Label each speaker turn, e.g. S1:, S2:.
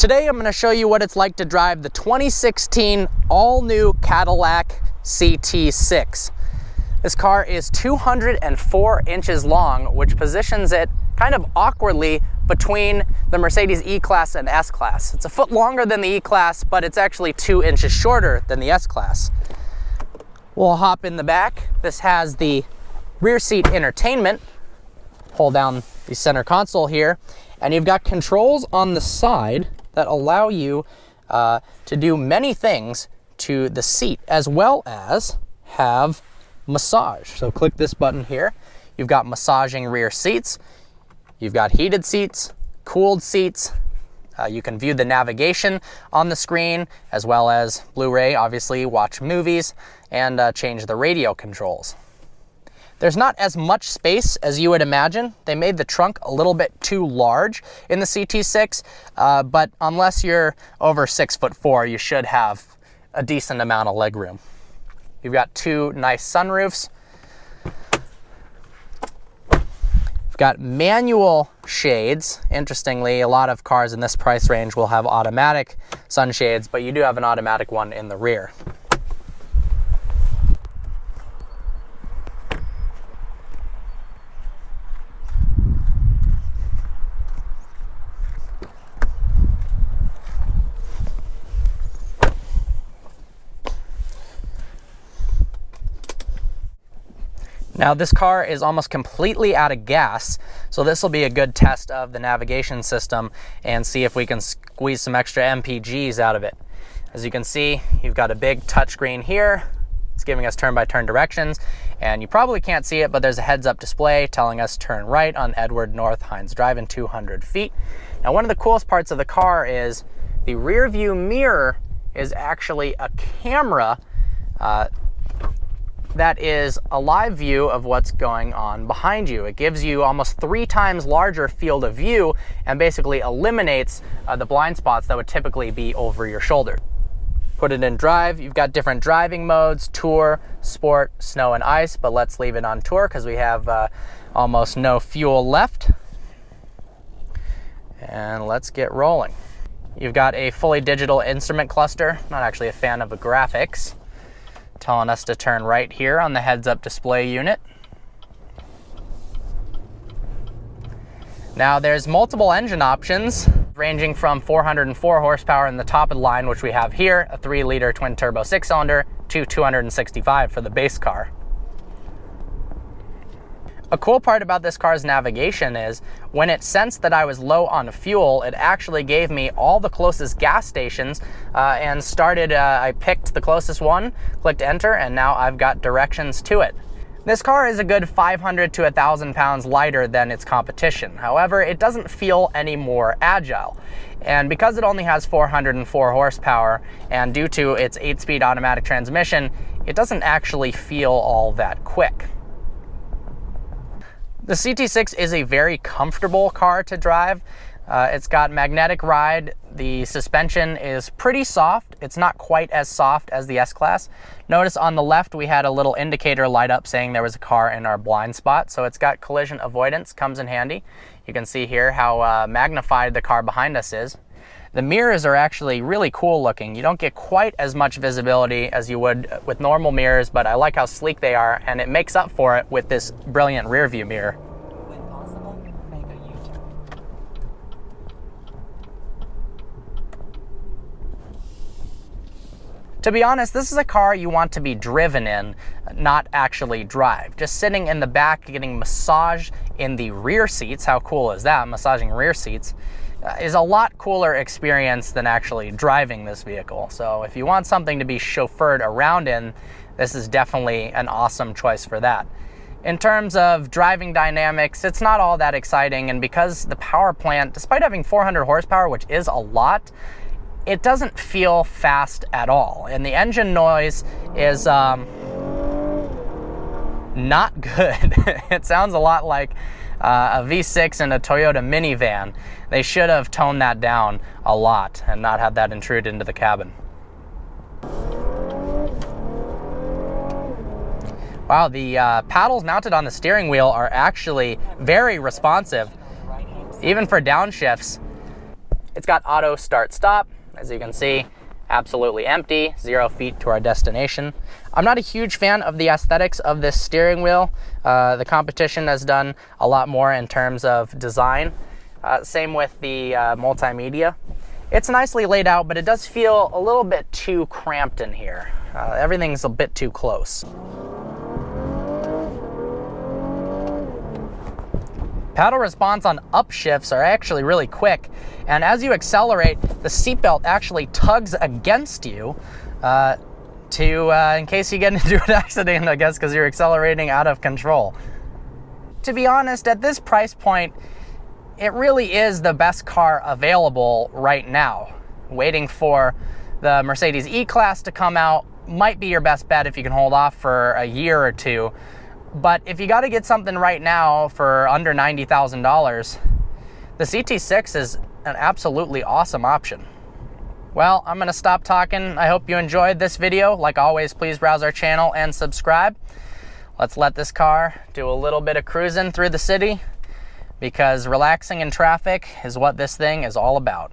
S1: Today I'm going to show you what it's like to drive the 2016 all-new Cadillac CT6. This car is 204 inches long, which positions it kind of awkwardly between the Mercedes E-Class and S-Class. It's a foot longer than the E-Class, but it's actually 2 inches shorter than the S-Class. We'll hop in the back. This has the rear seat entertainment. Pull down the center console here, and you've got controls on the side that allow you to do many things to the seat, as well as have massage. So click this button here. You've got massaging rear seats. You've got heated seats, cooled seats. You can view the navigation on the screen, as well as Blu-ray, obviously, watch movies, and change the radio controls. There's not as much space as you would imagine. They made the trunk a little bit too large in the CT6, but unless you're over 6'4", you should have a decent amount of legroom. You've got two nice sunroofs. You've got manual shades. Interestingly, a lot of cars in this price range will have automatic sunshades, but you do have an automatic one in the rear. Now this car is almost completely out of gas, so this will be a good test of the navigation system and see if we can squeeze some extra MPGs out of it. As you can see, you've got a big touchscreen here. It's giving us turn-by-turn directions, and you probably can't see it, but there's a heads-up display telling us turn right on Edward North Hines Drive in 200 feet. Now one of the coolest parts of the car is the rear view mirror is actually a camera that is a live view of what's going on behind you. It gives you almost 3 times larger field of view and basically eliminates the blind spots that would typically be over your shoulder. Put it in drive. You've got different driving modes: Tour, Sport, Snow and Ice, but let's leave it on Tour because we have almost no fuel left. And let's get rolling. You've got a fully digital instrument cluster. Not actually a fan of the graphics. Telling us to turn right here on the heads-up display unit. Now there's multiple engine options ranging from 404 horsepower in the top of the line, which we have here, a 3-liter twin-turbo 6-cylinder, to 265 for the base car. A cool part about this car's navigation is when it sensed that I was low on fuel, it actually gave me all the closest gas stations and started, I picked the closest one, clicked enter, and now I've got directions to it. This car is a good 500 to 1,000 pounds lighter than its competition. However, it doesn't feel any more agile. And because it only has 404 horsepower, and due to its 8-speed automatic transmission, it doesn't actually feel all that quick. The CT6 is a very comfortable car to drive. It's got magnetic ride. The suspension is pretty soft. It's not quite as soft as the S-Class. Notice on the left we had a little indicator light up saying there was a car in our blind spot, so it's got collision avoidance, comes in handy. You can see here how magnified the car behind us is. The mirrors are actually really cool looking. You don't get quite as much visibility as you would with normal mirrors, but I like how sleek they are, and it makes up for it with this brilliant rear view mirror.
S2: When possible, make a U-turn.
S1: To be honest, this is a car you want to be driven in, not actually drive. Just sitting in the back, getting massaged in the rear seats, how cool is that, massaging rear seats, is a lot cooler experience than actually driving this vehicle. So if you want something to be chauffeured around in, this is definitely an awesome choice for that. In terms of driving dynamics, it's not all that exciting, and because the power plant, despite having 400 horsepower, which is a lot, it doesn't feel fast at all. And the engine noise is not good. It sounds a lot like a V6 in a Toyota minivan. They should have toned that down a lot and not have that intrude into the cabin. Wow, the paddles mounted on the steering wheel are actually very responsive, even for downshifts. It's got auto start stop, as you can see, absolutely empty, 0 feet to our destination. I'm not a huge fan of the aesthetics of this steering wheel. The competition has done a lot more in terms of design. Same with the multimedia. It's nicely laid out, but it does feel a little bit too cramped in here. Everything's a bit too close. Paddle response on upshifts are actually really quick, and as you accelerate, the seatbelt actually tugs against you in case you get into an accident, I guess, because you're accelerating out of control. To be honest, at this price point, it really is the best car available right now. Waiting for the Mercedes E-Class to come out might be your best bet if you can hold off for a year or two. But if you got to get something right now for under $90,000, the CT6 is an absolutely awesome option. Well, I'm going to stop talking. I hope you enjoyed this video. Like always, please browse our channel and subscribe. Let's let this car do a little bit of cruising through the city, because relaxing in traffic is what this thing is all about.